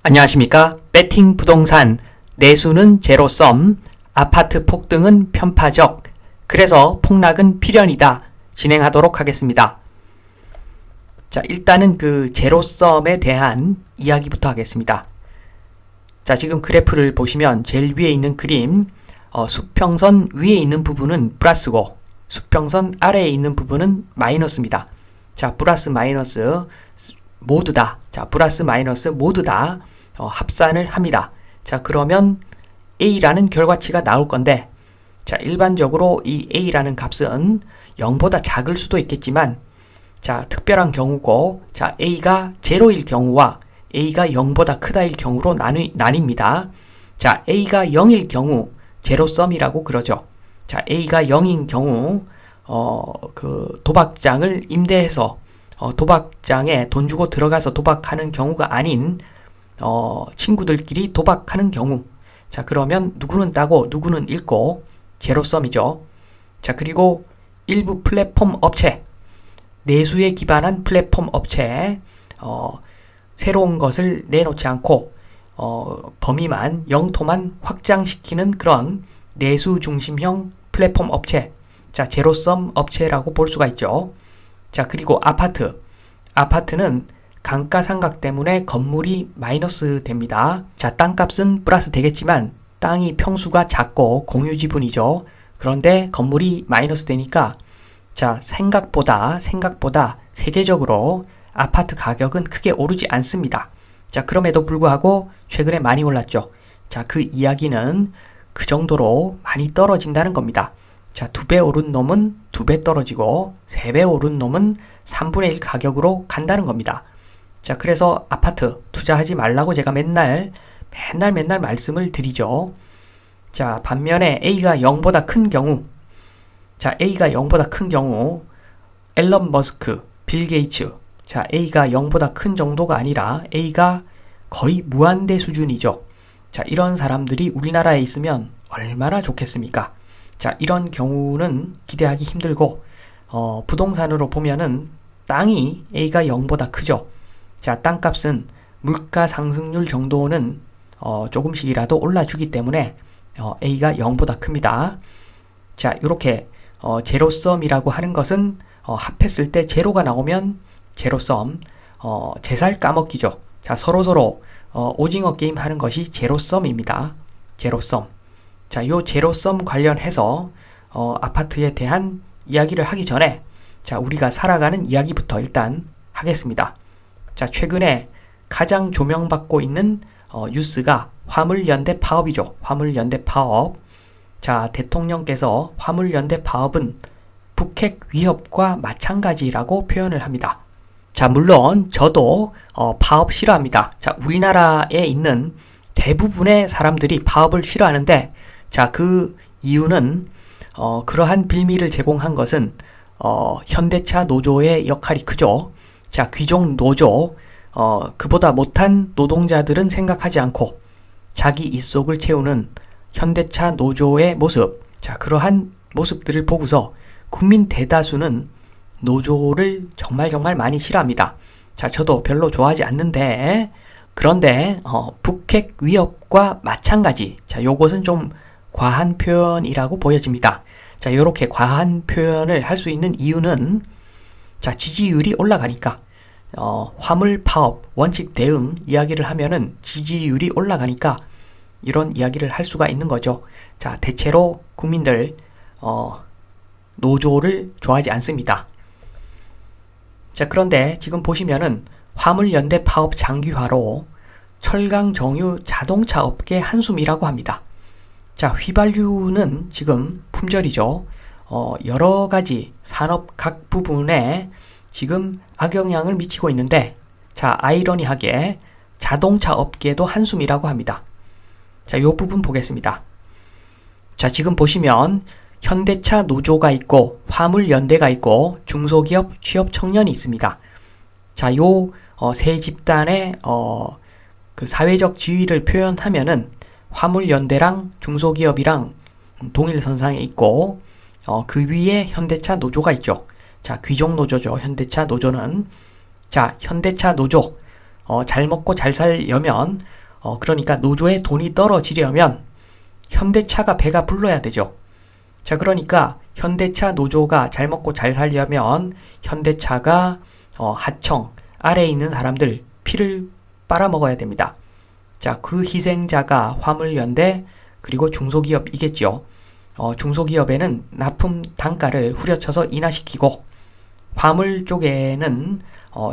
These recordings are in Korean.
안녕하십니까? 배팅 부동산, 내수는 제로섬, 아파트 폭등은 편파적, 그래서 폭락은 필연이다. 진행하도록 하겠습니다. 자, 일단은 그 제로섬에 대한 이야기부터 하겠습니다. 자, 지금 그래프를 보시면 제일 위에 있는 그림, 수평선 위에 있는 부분은 플러스고 수평선 아래에 있는 부분은 마이너스입니다. 자, 플러스 마이너스 모두 다, 자, 플러스 마이너스 모두 다 합산을 합니다. 자, 그러면 A라는 결과치가 나올 건데, 자, 일반적으로 이 A라는 값은 0보다 작을 수도 있겠지만, 자, 특별한 경우고, 자, A가 0일 경우와 A가 0보다 크다일 경우로 나뉩니다. 자, A가 0일 경우, 제로섬이라고 그러죠. 자, A가 0인 경우, 그 도박장을 임대해서, 도박장에 돈 주고 들어가서 도박하는 경우가 아닌, 친구들끼리 도박하는 경우. 자, 그러면 누구는 따고 누구는 잃고 제로섬이죠. 자, 그리고 일부 플랫폼 업체, 내수에 기반한 플랫폼 업체, 새로운 것을 내놓지 않고 범위만, 영토만 확장시키는 그런 내수 중심형 플랫폼 업체, 자, 제로섬 업체라고 볼 수가 있죠. 자, 그리고 아파트는 감가상각 때문에 건물이 마이너스 됩니다. 자, 땅값은 플러스 되겠지만 땅이 평수가 작고 공유지분이죠. 그런데 건물이 마이너스 되니까 자, 생각보다 세계적으로 아파트 가격은 크게 오르지 않습니다. 자, 그럼에도 불구하고 최근에 많이 올랐죠. 자, 그 이야기는 그 정도로 많이 떨어진다는 겁니다. 자, 2배 오른 놈은 2배 떨어지고 3배 오른 놈은 3분의 1 가격으로 간다는 겁니다. 자, 그래서 아파트 투자하지 말라고 제가 맨날 말씀을 드리죠. 자, 반면에 A가 0보다 큰 경우, 자, A가 0보다 큰 경우, 앨런 머스크, 빌 게이츠, 자, A가 0보다 큰 정도가 아니라 A가 거의 무한대 수준이죠. 자, 이런 사람들이 우리나라에 있으면 얼마나 좋겠습니까? 자, 이런 경우는 기대하기 힘들고, 부동산으로 보면은 땅이 A가 0보다 크죠. 자, 땅값은 물가 상승률 정도는 조금씩이라도 올라주기 때문에 A가 0보다 큽니다. 자, 이렇게 제로섬이라고 하는 것은 합했을 때 제로가 나오면 제로섬, 제살 까먹기죠. 자, 서로서로 오징어 게임 하는 것이 제로섬입니다. 제로섬. 자, 요 제로섬 관련해서 아파트에 대한 이야기를 하기 전에 자, 우리가 살아가는 이야기부터 일단 하겠습니다. 자, 최근에 가장 조명받고 있는 뉴스가 화물연대 파업이죠. 화물연대 파업. 자, 대통령께서 화물연대 파업은 북핵 위협과 마찬가지라고 표현을 합니다. 자, 물론 저도 파업 싫어합니다. 자, 우리나라에 있는 대부분의 사람들이 파업을 싫어하는데, 자, 그 이유는 그러한 빌미를 제공한 것은 현대차 노조의 역할이 크죠. 자, 귀족 노조, 그보다 못한 노동자들은 생각하지 않고 자기 입속을 채우는 현대차 노조의 모습, 자, 그러한 모습들을 보고서 국민 대다수는 노조를 정말 많이 싫어합니다. 자, 저도 별로 좋아하지 않는데, 그런데 북핵 위협과 마찬가지. 자, 요것은 좀 과한 표현이라고 보여집니다. 자, 요렇게 과한 표현을 할 수 있는 이유는 자, 지지율이 올라가니까 화물 파업, 원칙 대응 이야기를 하면은 지지율이 올라가니까 이런 이야기를 할 수가 있는 거죠. 자, 대체로 국민들 노조를 좋아하지 않습니다. 자, 그런데 지금 보시면은 화물연대 파업 장기화로 철강 정유 자동차 업계 한숨이라고 합니다. 자, 휘발유는 지금 품절이죠. 여러 가지 산업 각 부분에 지금 악영향을 미치고 있는데, 자, 아이러니하게 자동차 업계도 한숨이라고 합니다. 자, 요 부분 보겠습니다. 자, 지금 보시면 현대차 노조가 있고 화물연대가 있고 중소기업 취업 청년이 있습니다. 자, 요 세 집단의 그 사회적 지위를 표현하면은 화물연대랑 중소기업이랑 동일선상에 있고 그 위에 현대차 노조가 있죠. 자, 귀족 노조죠. 현대차 노조는. 자, 현대차 노조 잘 먹고 잘 살려면 그러니까 노조의 돈이 떨어지려면 현대차가 배가 불러야 되죠. 자, 그러니까 현대차 노조가 잘 먹고 잘 살려면 현대차가 하청 아래에 있는 사람들 피를 빨아먹어야 됩니다. 자, 그 희생자가 화물연대 그리고 중소기업이겠죠. 중소기업에는 납품 단가를 후려쳐서 인하시키고 화물 쪽에는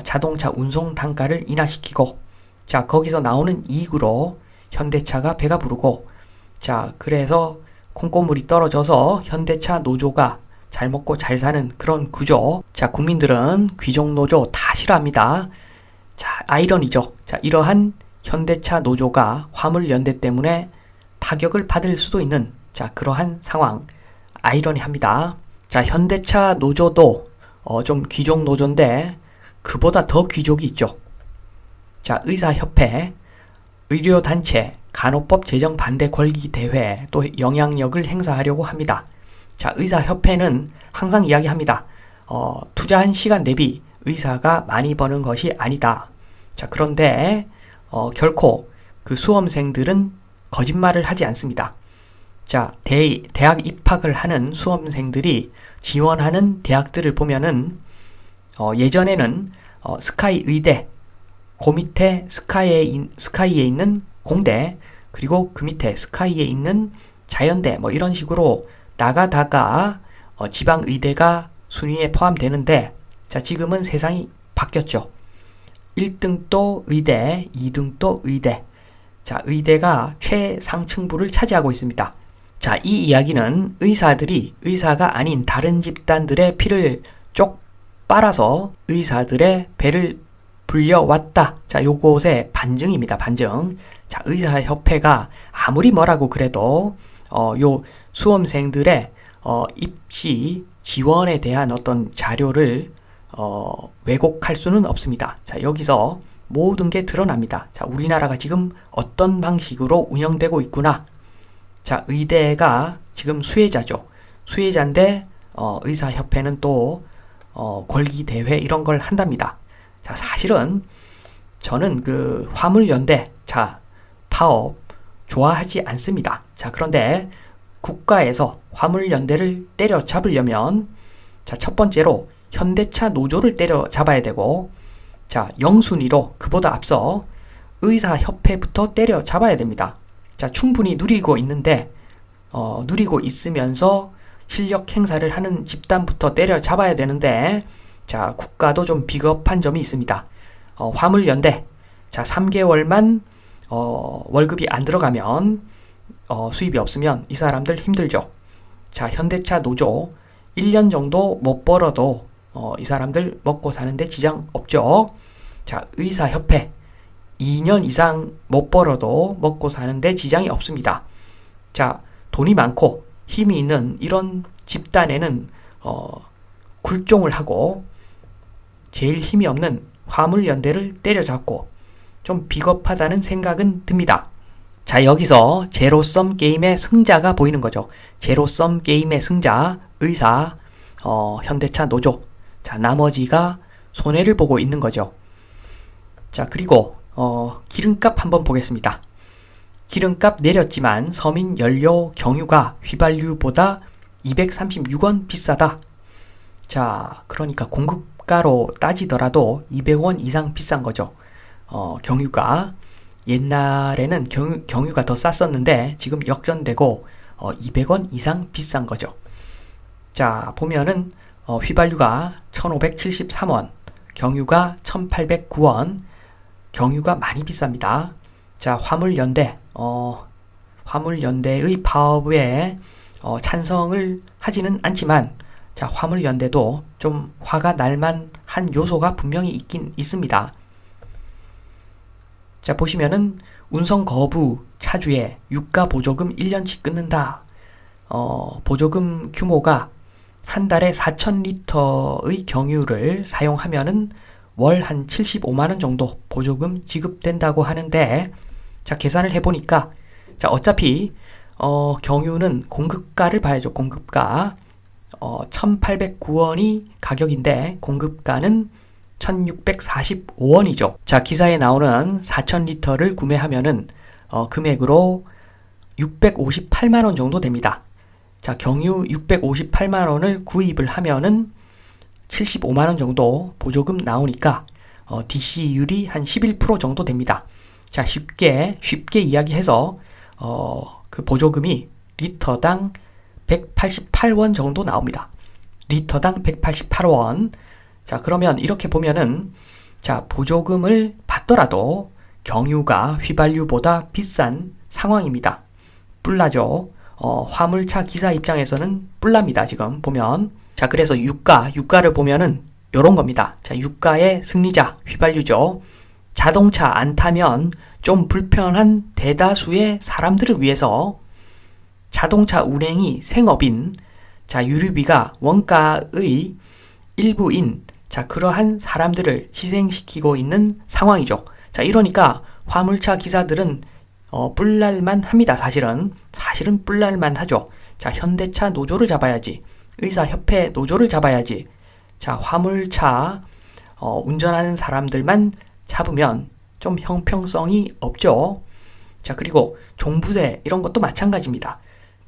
자동차 운송 단가를 인하시키고 자, 거기서 나오는 이익으로 현대차가 배가 부르고 자, 그래서 콩고물이 떨어져서 현대차 노조가 잘 먹고 잘 사는 그런 구조. 자, 국민들은 귀족노조 다 싫어합니다. 자, 아이러니죠. 자, 이러한 현대차 노조가 화물연대 때문에 타격을 받을 수도 있는 자, 그러한 상황. 아이러니합니다. 자, 현대차 노조도 좀 귀족 노조인데 그보다 더 귀족이 있죠. 자, 의사협회, 의료단체, 간호법 제정 반대 권리 대회 또 영향력을 행사하려고 합니다. 자, 의사협회는 항상 이야기합니다. 투자한 시간 대비 의사가 많이 버는 것이 아니다. 자, 그런데 결코 그 수험생들은 거짓말을 하지 않습니다. 자, 대학 입학을 하는 수험생들이 지원하는 대학들을 보면은 예전에는 스카이 의대, 그 밑에 스카이에 있는 공대, 그리고 그 밑에 스카이에 있는 자연대 뭐 이런 식으로 나가다가 지방 의대가 순위에 포함되는데 자, 지금은 세상이 바뀌었죠. 1등도 의대, 2등도 의대. 자, 의대가 최상층부를 차지하고 있습니다. 자, 이 이야기는 의사들이 의사가 아닌 다른 집단들의 피를 쪽 빨아서 의사들의 배를 불려왔다. 자, 요것의 반증입니다. 반증. 자, 의사협회가 아무리 뭐라고 그래도 요 수험생들의 입시 지원에 대한 어떤 자료를 왜곡할 수는 없습니다. 자, 여기서 모든 게 드러납니다. 자, 우리나라가 지금 어떤 방식으로 운영되고 있구나. 자, 의대가 지금 수혜자죠. 수혜자인데 의사협회는 또 권리대회 이런 걸 한답니다. 자, 사실은 저는 그 화물연대 자, 파업 좋아하지 않습니다. 자, 그런데 국가에서 화물연대를 때려잡으려면 자, 첫 번째로 현대차 노조를 때려잡아야 되고 자, 영순위로 그보다 앞서 의사협회부터 때려잡아야 됩니다. 자, 충분히 누리고 있는데 누리고 있으면서 실력 행사를 하는 집단부터 때려잡아야 되는데 자, 국가도 좀 비겁한 점이 있습니다. 화물연대 자, 3개월만 월급이 안 들어가면 수입이 없으면 이 사람들 힘들죠. 자, 현대차 노조 1년 정도 못 벌어도 이 사람들 먹고 사는데 지장 없죠. 자, 의사협회 2년 이상 못 벌어도 먹고 사는데 지장이 없습니다. 자, 돈이 많고 힘이 있는 이런 집단에는 굴종을 하고 제일 힘이 없는 화물연대를 때려잡고 좀 비겁하다는 생각은 듭니다. 자, 여기서 제로섬 게임의 승자가 보이는 거죠. 제로섬 게임의 승자, 의사, 현대차 노조. 자, 나머지가 손해를 보고 있는 거죠. 자, 그리고 기름값 한번 보겠습니다. 기름값 내렸지만 서민 연료 경유가 휘발유보다 236원 비싸다. 자, 그러니까 공급가로 따지더라도 200원 이상 비싼 거죠. 경유가 옛날에는 경유가 더 쌌었는데 지금 역전되고 200원 이상 비싼 거죠. 자, 보면은 휘발유가 1573원, 경유가 1809원, 경유가 많이 비쌉니다. 자, 화물연대의 파업에 찬성을 하지는 않지만 자, 화물연대도 좀 화가 날만한 요소가 분명히 있긴 있습니다. 자, 보시면은 운송 거부 차주에 유가 보조금 1년치 끊는다. 보조금 규모가 한 달에 4,000리터의 경유를 사용하면은 월 한 75만원 정도 보조금 지급된다고 하는데 자, 계산을 해보니까 자, 어차피 경유는 공급가를 봐야죠. 공급가 1,809원이 가격인데 공급가는 1645원이죠. 자, 기사에 나오는 4000리터를 구매하면은 금액으로 658만원 정도 됩니다. 자, 경유 658만원을 구입을 하면은 75만원 정도 보조금 나오니까 DC율이 한 11% 정도 됩니다. 자, 쉽게 이야기해서 그 보조금이 리터당 188원 정도 나옵니다. 리터당 188원. 자, 그러면 이렇게 보면은, 자, 보조금을 받더라도 경유가 휘발유보다 비싼 상황입니다. 뿔나죠? 화물차 기사 입장에서는 뿔납니다, 지금 보면. 자, 그래서 유가를 보면은 요런 겁니다. 자, 유가의 승리자, 휘발유죠. 자동차 안 타면 좀 불편한 대다수의 사람들을 위해서 자동차 운행이 생업인, 자, 유류비가 원가의 일부인, 자, 그러한 사람들을 희생시키고 있는 상황이죠. 자, 이러니까 화물차 기사들은 뿔날만 합니다. 사실은 뿔날만 하죠. 자, 현대차 노조를 잡아야지. 의사협회 노조를 잡아야지. 자, 화물차 운전하는 사람들만 잡으면 좀 형평성이 없죠. 자, 그리고 종부세 이런 것도 마찬가지입니다.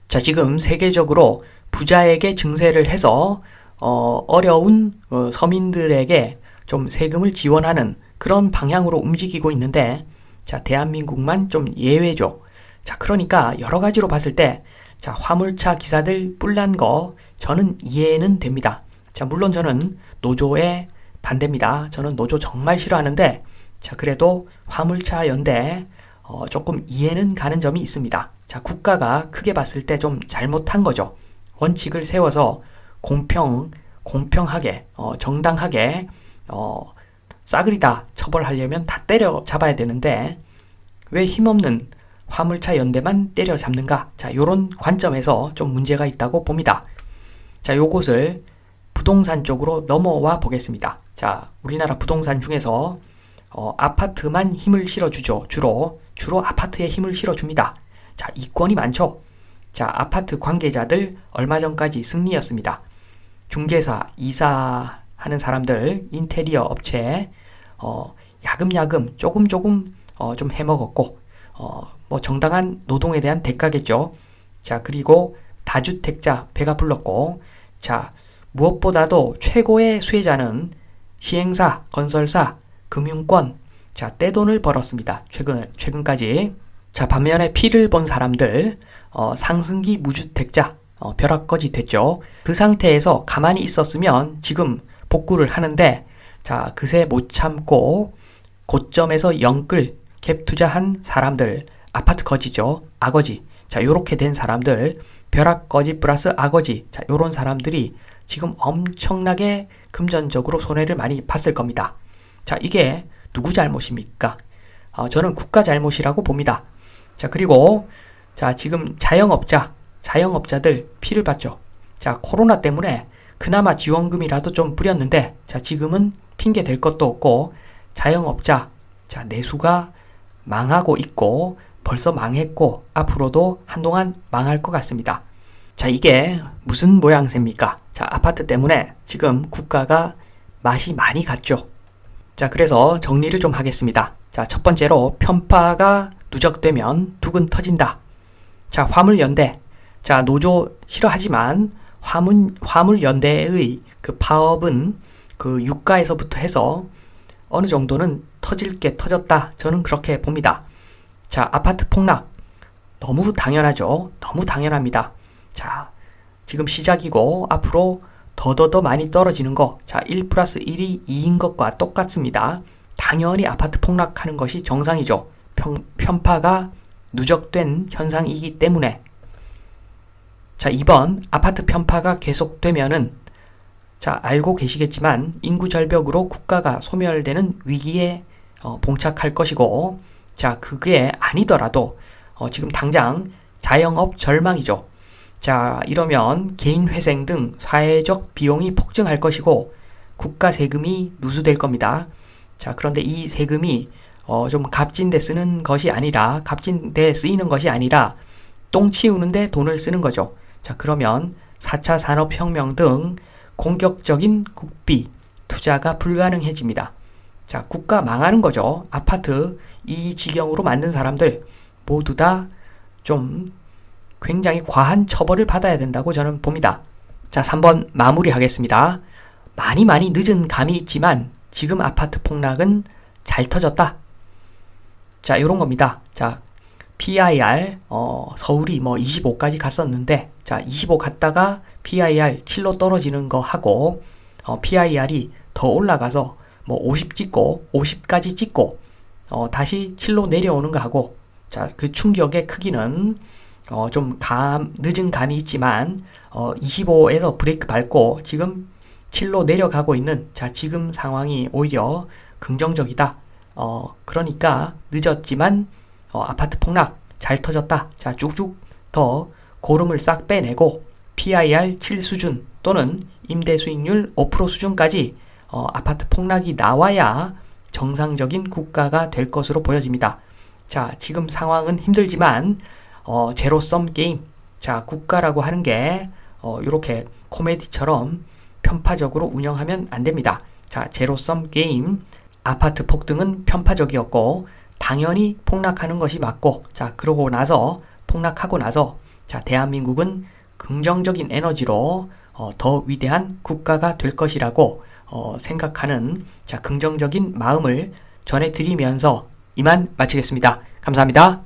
자, 지금 세계적으로 부자에게 증세를 해서 어려운 서민들에게 좀 세금을 지원하는 그런 방향으로 움직이고 있는데, 자, 대한민국만 좀 예외죠. 자, 그러니까 여러 가지로 봤을 때, 자, 화물차 기사들 뿔난 거 저는 이해는 됩니다. 자, 물론 저는 노조에 반대입니다. 저는 노조 정말 싫어하는데, 자, 그래도 화물차 연대 조금 이해는 가는 점이 있습니다. 자, 국가가 크게 봤을 때 좀 잘못한 거죠. 원칙을 세워서 공평하게, 정당하게, 싸그리다 처벌하려면 다 때려 잡아야 되는데, 왜 힘없는 화물차 연대만 때려 잡는가? 자, 요런 관점에서 좀 문제가 있다고 봅니다. 자, 요것을 부동산 쪽으로 넘어와 보겠습니다. 자, 우리나라 부동산 중에서 아파트만 힘을 실어주죠. 주로 아파트에 힘을 실어줍니다. 자, 이권이 많죠. 자, 아파트 관계자들 얼마 전까지 승리였습니다. 중개사, 이사 하는 사람들, 인테리어 업체, 야금야금 조금 좀 해먹었고, 뭐 정당한 노동에 대한 대가겠죠. 자, 그리고 다주택자 배가 불렀고, 자, 무엇보다도 최고의 수혜자는 시행사, 건설사, 금융권, 자, 떼돈을 벌었습니다. 최근까지. 자, 반면에 피를 본 사람들, 상승기 무주택자, 벼락거지 됐죠. 그 상태에서 가만히 있었으면 지금 복구를 하는데, 자, 그새 못 참고 고점에서 영끌 갭 투자한 사람들, 아파트 거지죠. 아거지. 자, 요렇게 된 사람들, 벼락거지 플러스 아거지. 자, 요런 사람들이 지금 엄청나게 금전적으로 손해를 많이 봤을 겁니다. 자, 이게 누구 잘못입니까? 저는 국가 잘못이라고 봅니다. 자, 그리고 자, 지금 자영업자들 피를 봤죠. 자, 코로나 때문에 그나마 지원금이라도 좀 뿌렸는데, 자, 지금은 핑계 댈 것도 없고, 자영업자, 자, 내수가 망하고 있고, 벌써 망했고, 앞으로도 한동안 망할 것 같습니다. 자, 이게 무슨 모양새입니까? 자, 아파트 때문에 지금 국가가 맛이 많이 갔죠. 자, 그래서 정리를 좀 하겠습니다. 자, 첫 번째로 편파가 누적되면 두근 터진다. 자, 화물연대. 자, 노조 싫어하지만 화물연대의 그 파업은 그 유가에서부터 해서 어느 정도는 터질 게 터졌다. 저는 그렇게 봅니다. 자, 아파트 폭락. 너무 당연하죠. 너무 당연합니다. 자, 지금 시작이고 앞으로 더 많이 떨어지는 거. 자, 1 플러스 1이 2인 것과 똑같습니다. 당연히 아파트 폭락하는 것이 정상이죠. 편파가 누적된 현상이기 때문에. 자, 2번 아파트 편파가 계속되면은, 자, 알고 계시겠지만 인구 절벽으로 국가가 소멸되는 위기에 봉착할 것이고, 자, 그게 아니더라도 지금 당장 자영업 절망이죠. 자, 이러면 개인회생 등 사회적 비용이 폭증할 것이고 국가 세금이 누수될 겁니다. 자, 그런데 이 세금이 좀 값진 데 쓰이는 것이 아니라 똥 치우는데 돈을 쓰는 거죠. 자, 그러면 4차 산업혁명 등 공격적인 국비, 투자가 불가능해집니다. 자, 국가 망하는 거죠. 아파트 이 지경으로 만든 사람들 모두 다 좀 굉장히 과한 처벌을 받아야 된다고 저는 봅니다. 자, 3번 마무리하겠습니다. 많이 늦은 감이 있지만 지금 아파트 폭락은 잘 터졌다. 자, 요런 겁니다. 자, PIR 서울이 뭐 25까지 갔었는데, 자, 25 갔다가 PIR 7로 떨어지는 거 하고 PIR이 더 올라가서 뭐 50 찍고 50까지 찍고 다시 7로 내려오는 거 하고, 자, 그 충격의 크기는 좀 늦은 감이 있지만 25에서 브레이크 밟고 지금 7로 내려가고 있는, 자, 지금 상황이 오히려 긍정적이다. 그러니까 늦었지만 아파트 폭락 잘 터졌다. 자, 쭉쭉 더 고름을 싹 빼내고 PIR 7 수준 또는 임대 수익률 5% 수준까지 아파트 폭락이 나와야 정상적인 국가가 될 것으로 보여집니다. 자, 지금 상황은 힘들지만 제로섬 게임, 자, 국가라고 하는 게 이렇게 코미디처럼 편파적으로 운영하면 안 됩니다. 자, 제로섬 게임, 아파트 폭등은 편파적이었고 당연히 폭락하는 것이 맞고, 자, 그러고 나서 폭락하고 나서, 자, 대한민국은 긍정적인 에너지로 더 위대한 국가가 될 것이라고 생각하는, 자, 긍정적인 마음을 전해드리면서 이만 마치겠습니다. 감사합니다.